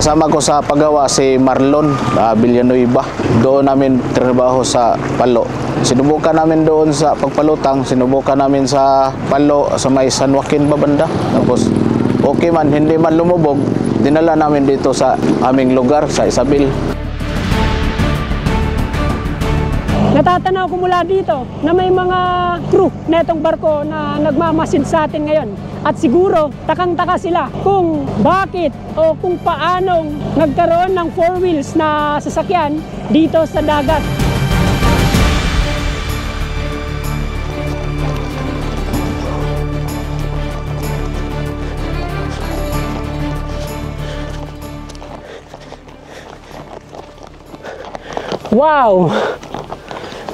Kasama ko sa paggawa si Marlon Villanueva. Doon namin trabaho sa Palo. Sinubukan namin doon sa pagpalutang, sinubukan namin sa Palo, sa may San Joaquin ba banda. Tapos okay man, hindi man lumubog, dinala namin dito sa aming lugar, sa Isabel. Natatanaw ko mula dito na may mga crew na itong barko na nagmamasid sa atin ngayon. At siguro, takang-taka sila kung bakit o kung paanong nagkaroon ng 4 wheels na sasakyan dito sa dagat. Wow!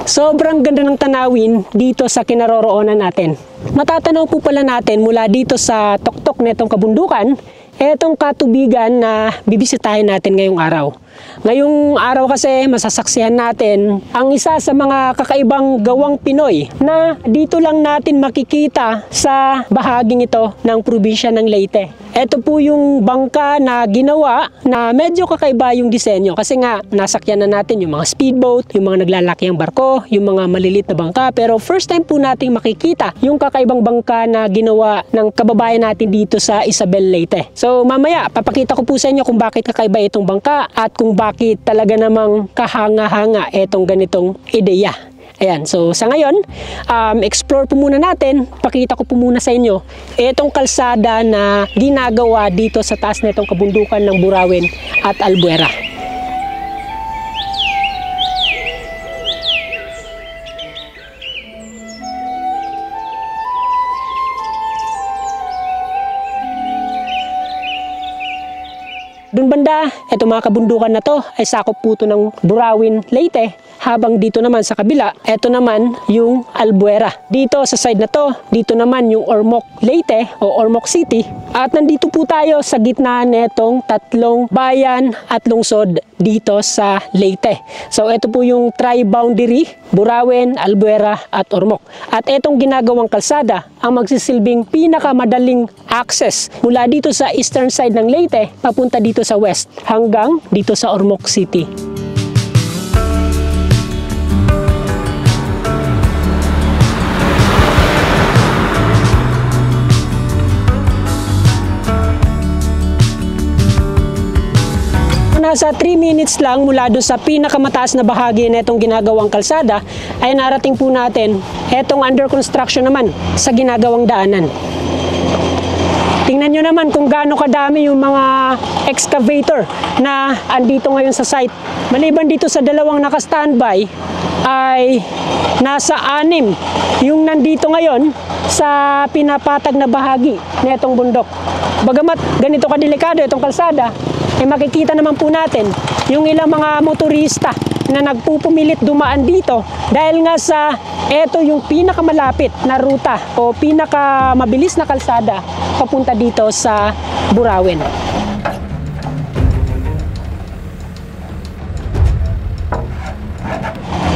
Sobrang ganda ng tanawin dito sa kinaroroonan natin. Matatanaw po pala natin mula dito sa tuktok na itong kabundukan, itong katubigan na bibisitahin natin ngayong araw. Ngayong araw kasi masasaksihan natin ang isa sa mga kakaibang gawang Pinoy na dito lang natin makikita sa bahaging ito ng probinsya ng Leyte. Ito po yung bangka na ginawa na medyo kakaiba yung disenyo kasi nga nasakyan na natin yung mga speedboat, yung mga naglalakiang barko, yung mga malilit na bangka, pero first time po nating makikita yung kakaibang bangka na ginawa ng kababayan natin dito sa Isabel, Leyte. So mamaya papakita ko po sa inyo kung bakit kakaiba itong bangka at kung bakit talaga namang kahanga-hanga itong ganitong ideya. Ayan, so sa ngayon, explore po muna natin, pakita ko po muna sa inyo itong kalsada na ginagawa dito sa taas na itong kabundukan ng Burauen at Albuera. Doon banda, itong mga kabundukan na to ay sakop po ito ng Burauen, Leyte. Habang dito naman sa kabila, ito naman yung Albuera. Dito sa side na to, dito naman yung Ormoc, Leyte o Ormoc City. At nandito po tayo sa gitna netong tatlong bayan at lungsod dito sa Leyte. So ito po yung tri-boundary, Burauen, Albuera at Ormoc. At itong ginagawang kalsada ang magsisilbing pinakamadaling access mula dito sa eastern side ng Leyte papunta dito sa west hanggang dito sa Ormoc City. Nasa 3 minutes lang mula doon sa pinakamataas na bahagi na itong ginagawang kalsada ay narating po natin itong under construction naman sa ginagawang daanan. Tingnan nyo naman kung gaano kadami yung mga excavator na andito ngayon sa site. Maliban dito sa dalawang naka-standby ay nasa 6 yung nandito ngayon sa pinapatag na bahagi na itong bundok. Bagamat ganito kadelikado itong kalsada, eh makikita naman po natin yung ilang mga motorista na nagpupumilit dumaan dito dahil nga sa ito yung pinakamalapit na ruta o pinakamabilis na kalsada papunta dito sa Burauen.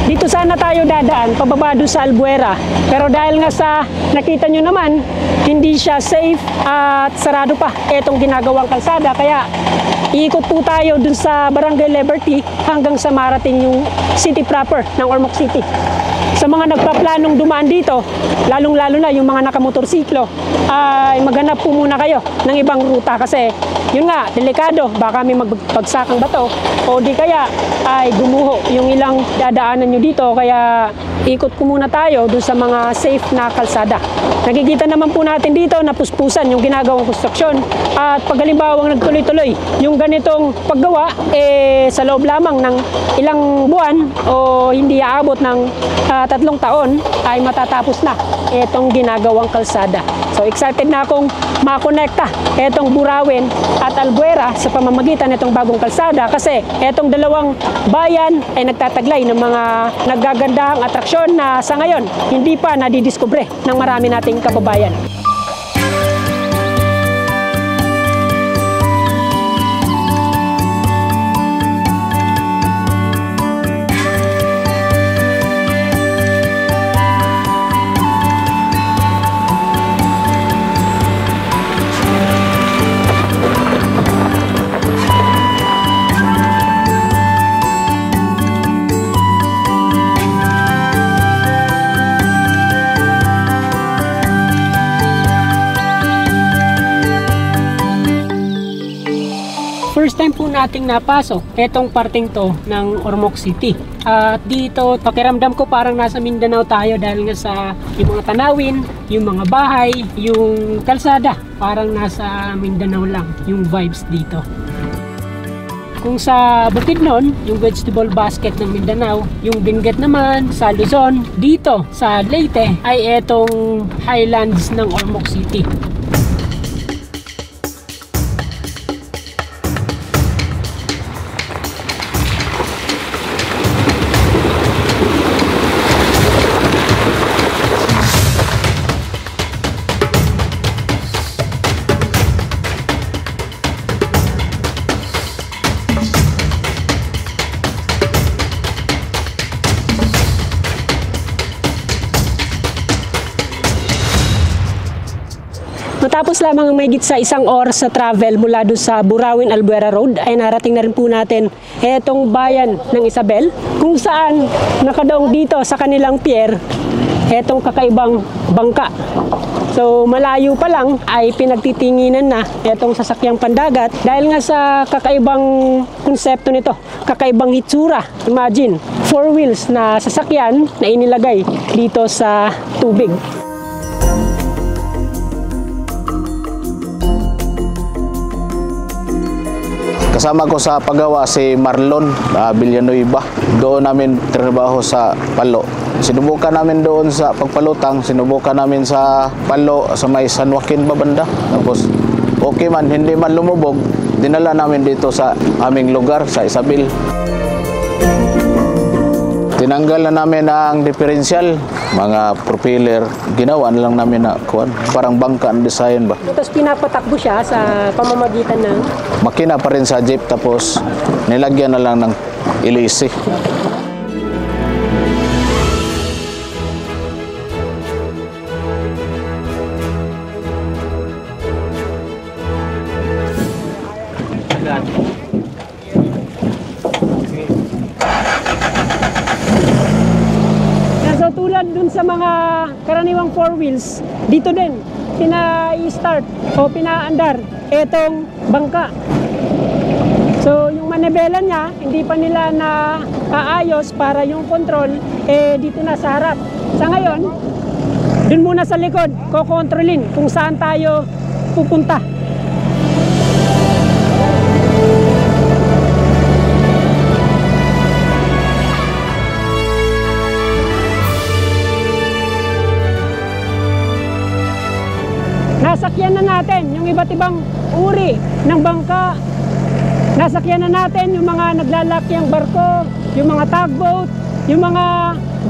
Dito sana tayo dadaan, pababa doon sa Albuera. Pero dahil nga sa nakita nyo naman, hindi siya safe at sarado pa itong ginagawang kalsada. Kaya iikot po tayo doon sa Barangay Liberty hanggang sa marating yung city proper ng Ormoc City. Sa mga nagpaplanong dumaan dito, lalong-lalo na yung mga nakamotorsiklo, ay maghanap po muna kayo ng ibang ruta kasi yun nga, delikado, baka may magpagsakang bato o di kaya ay gumuho yung ilang dadaanan nyo dito, kaya ikot po muna tayo doon sa mga safe na kalsada. Nakikita naman po natin dito na puspusan yung ginagawang konstruksyon at pag halimbawang nagtuloy-tuloy yung ganitong paggawa, sa loob lamang ng ilang buwan o hindi aabot ng 3 taon ay matatapos na itong ginagawang kalsada. So excited na akong makonekta itong Burauen at Albuera sa pamamagitan nitong bagong kalsada kasi itong dalawang bayan ay nagtataglay ng mga naggagandahang atraksyon na sa ngayon hindi pa nadidiskubre ng marami nating kababayan. First time po nating napasok etong parting to ng Ormoc City. At dito, pakiramdam ko parang nasa Mindanao tayo dahil nga sa yung mga tanawin, yung mga bahay, yung kalsada. Parang nasa Mindanao lang yung vibes dito. Kung sa Bukidnon, yung vegetable basket ng Mindanao, yung Benguet naman sa Luzon, dito sa Leyte ay etong highlands ng Ormoc City. Matapos lamang ang mahigit sa isang oras sa travel mula doon sa Burawin Albuera Road ay narating na rin po natin etong bayan ng Isabel kung saan nakadaong dito sa kanilang pier etong kakaibang bangka. So malayo pa lang ay pinagtitinginan na etong sasakyang pandagat dahil nga sa kakaibang konsepto nito, kakaibang hitsura. Imagine, 4 wheels na sasakyan na inilagay dito sa tubig. Kasama ko sa paggawa si Marlon Villanueva. Doon namin trabaho sa Palo. Sinubukan namin doon sa pagpalutang, sinubukan namin sa Palo sa may San Joaquin ba banda. Tapos okay man, hindi man lumubog, dinala namin dito sa aming lugar sa Isabel. Tinanggal na namin ang differential, mga propeller, ginawa na lang namin na parang bangka ang design ba. Tapos pinapatakbo siya sa pamamagitan ng makina pa rin sa jeep, tapos nilagyan na lang ng ilisi. So tulad dun sa mga karaniwang 4 wheels, dito din pina-start o pinaandar etong bangka. So yung manibela niya, hindi pa nila na aayos para yung control dito na sa harap. Sa ngayon, dun muna sa likod, kokontrolin kung saan tayo pupunta. Nasakyan na natin yung iba't ibang uri ng bangka. Nasakyan na natin yung mga naglalakyang barko, yung mga tugboat, yung mga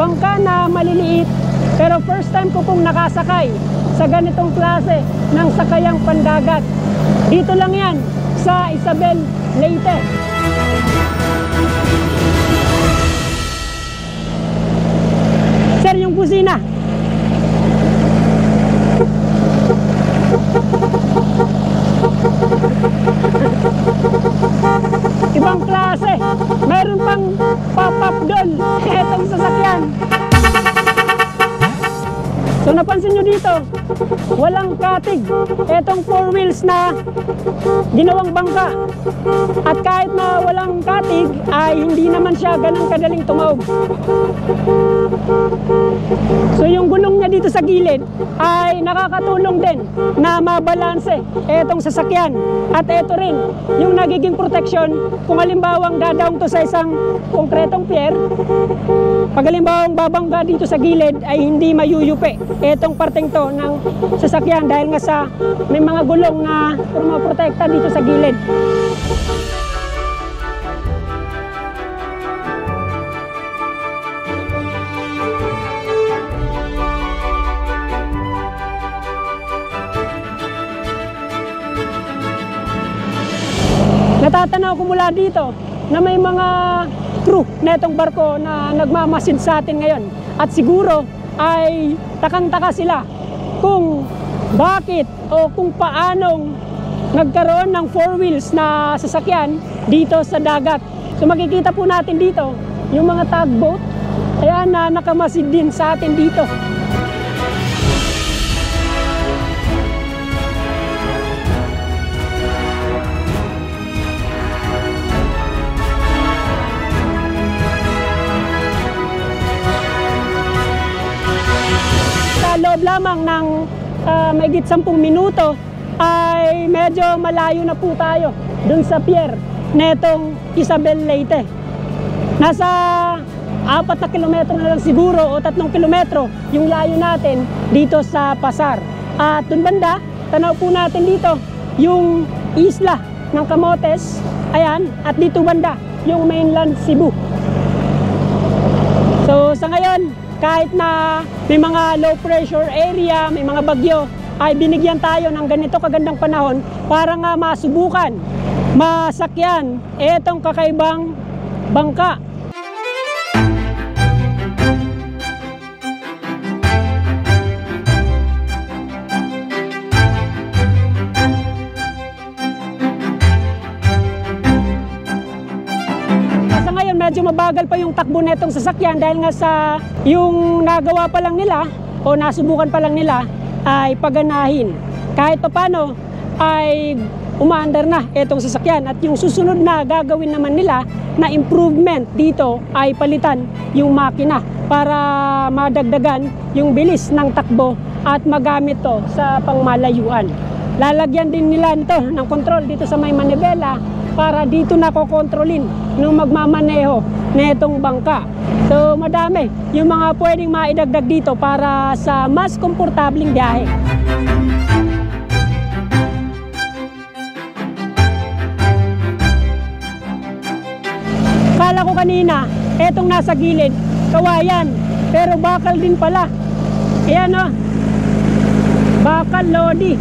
bangka na maliliit. Pero first time ko pong nakasakay sa ganitong klase ng sakayang pandagat. Dito lang yan sa Isabel, Leyte. Sir, yung busina. Ibang klase. Mayroon pang pop-up doon. Etong sasakyan. So napansin nyo dito, walang katig. Etong 4 wheels na ginawang bangka. At kahit na walang katig, ay hindi naman siya ganun kadaling tumawag. So yung gulong niya dito sa gilid ay nakakatulong din na mabalanse etong sasakyan. At eto rin yung nagiging protection kung halimbawang dadaong to sa isang konkretong pier. Pag halimbawang babangga dito sa gilid ay hindi mayuyupi etong parteng to ng sasakyan dahil nga sa may mga gulong na pumaprotekta dito sa gilid. Natatanaw ko mula dito na may mga crew na itong barko na nagmamasid sa atin ngayon. At siguro ay takang-taka sila kung bakit o kung paanong nagkaroon ng 4 wheels na sasakyan dito sa dagat. So makikita po natin dito yung mga tugboat, ayan na nakamasid din sa atin dito. lamang ng mahigit 10 minuto ay medyo malayo na po tayo dun sa pier netong Isabel Leyte. Nasa 4 na kilometro na lang siguro o 3 kilometro yung layo natin dito sa Pasar. At dun banda, tanaw po natin dito yung isla ng Camotes, ayan, at dito banda yung mainland Cebu. So sa ngayon, kahit na may mga low pressure area, may mga bagyo, ay binigyan tayo ng ganito kagandang panahon para nga masubukan, masakyan etong kakaibang bangka. Sa ngayon medyo mabagal pa yung takbo netong sasakyan dahil nga sa yung nagawa pa lang nila o nasubukan pa lang nila ay paganahin. Kahit papano ay umaandar na itong sasakyan at yung susunod na gagawin naman nila na improvement dito ay palitan yung makina para madagdagan yung bilis ng takbo at magamit to sa pangmalayuan. Lalagyan din nila nito ng control dito sa may manibela para dito na kokontrolin nung magmamaneho na itong bangka. So madami yung mga pwedeng maidagdag dito para sa mas komportabling biyahe. Kala ko kanina, etong nasa gilid, kawayan, pero bakal din pala. Ayan o, bakal lodi.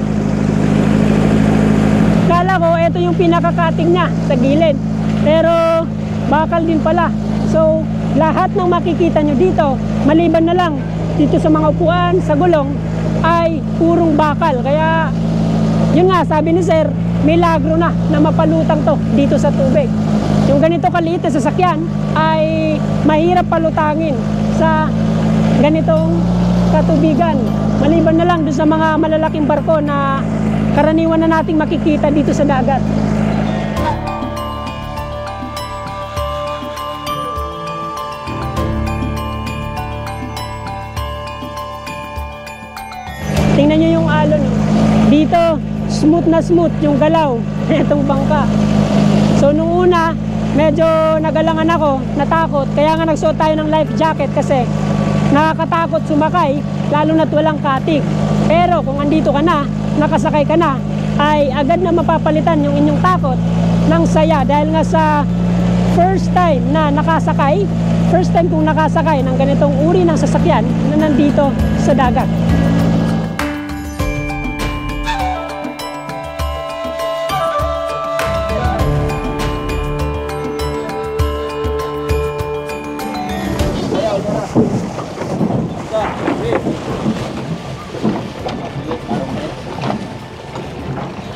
Kala ko ito yung pinaka-cutting niya sa gilid, pero bakal din pala. So lahat ng makikita nyo dito, maliban na lang dito sa mga upuan, sa gulong, ay purong bakal. Kaya yun nga, sabi ni Sir, milagro na mapalutang to dito sa tubig. Yung ganito kaliit na sasakyan ay mahirap palutangin sa ganitong katubigan. Maliban na lang doon sa mga malalaking barko na karaniwan na nating makikita dito sa dagat. Tingnan nyo yung alon. Dito, smooth na smooth yung galaw itong bangka. So nung una, medyo nagalangan ako, natakot. Kaya nga nagsuot tayo ng life jacket kasi nakakatakot sumakay, lalo na't walang katig. Pero kung andito ka na, nakasakay ka na, ay agad na mapapalitan yung inyong takot ng saya. Dahil nga sa first time na nakasakay, first time kong nakasakay ng ganitong uri ng sasakyan na nandito sa dagat.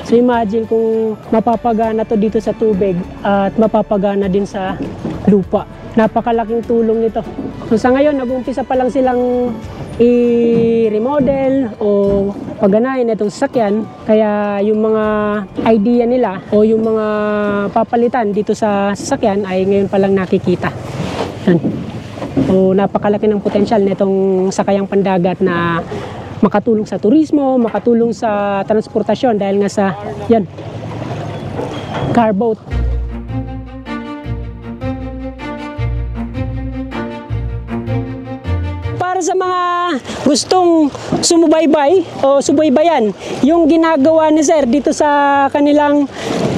So imagine kung mapapagana to dito sa tubig at mapapagana din sa lupa. Napakalaking tulong nito. So sa ngayon, nag-uumpisa pa lang silang i-remodel o paganahin itong sasakyan. Kaya yung mga idea nila o yung mga papalitan dito sa sasakyan ay ngayon pa lang nakikita. Yan. So napakalaki ng potensyal nitong sakayang pandagat na makatulong sa turismo, makatulong sa transportasyon dahil nga sa yan, car boat. Para sa mga gustong sumubaybay o subaybayan yung ginagawa ni Sir dito sa kanilang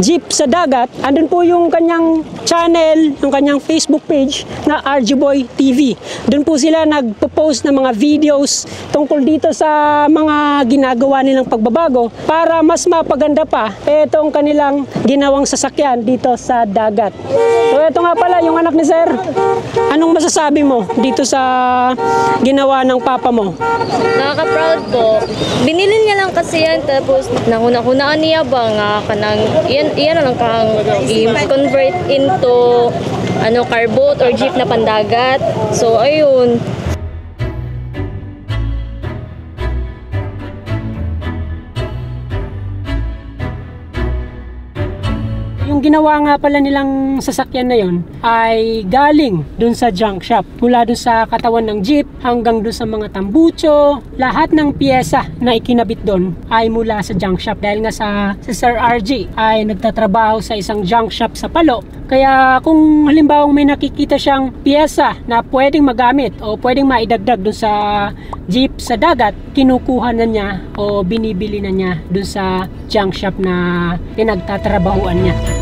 jeep sa dagat, andun po yung kanyang channel, yung kanyang Facebook page na RG Boy TV. Doon po sila nagpo-post ng mga videos tungkol dito sa mga ginagawa nilang pagbabago para mas mapaganda pa itong kanilang ginawang sasakyan dito sa dagat. So ito nga pala yung anak ni Sir. Anong masasabi mo dito sa ginawa ng papa mo? Nakaka-proud po. Binili niya lang kasi yan, tapos nahuna-hunaan niya ba nga kanang iyan na lang kang i-convert into car boat or jeep na pandagat. So ayun. Yung ginawa nga pala nilang sasakyan na yon ay galing dun sa junk shop. Mula dun sa katawan ng jeep hanggang dun sa mga tambucho, lahat ng piyesa na ikinabit dun ay mula sa junk shop. Dahil nga sa Sir RG ay nagtatrabaho sa isang junk shop sa Palo. Kaya kung halimbawa may nakikita siyang piyesa na pwedeng magamit o pwedeng maidagdag dun sa jeep sa dagat, kinukuha na niya o binibili na niya dun sa junk shop na pinagtatrabahuan niya.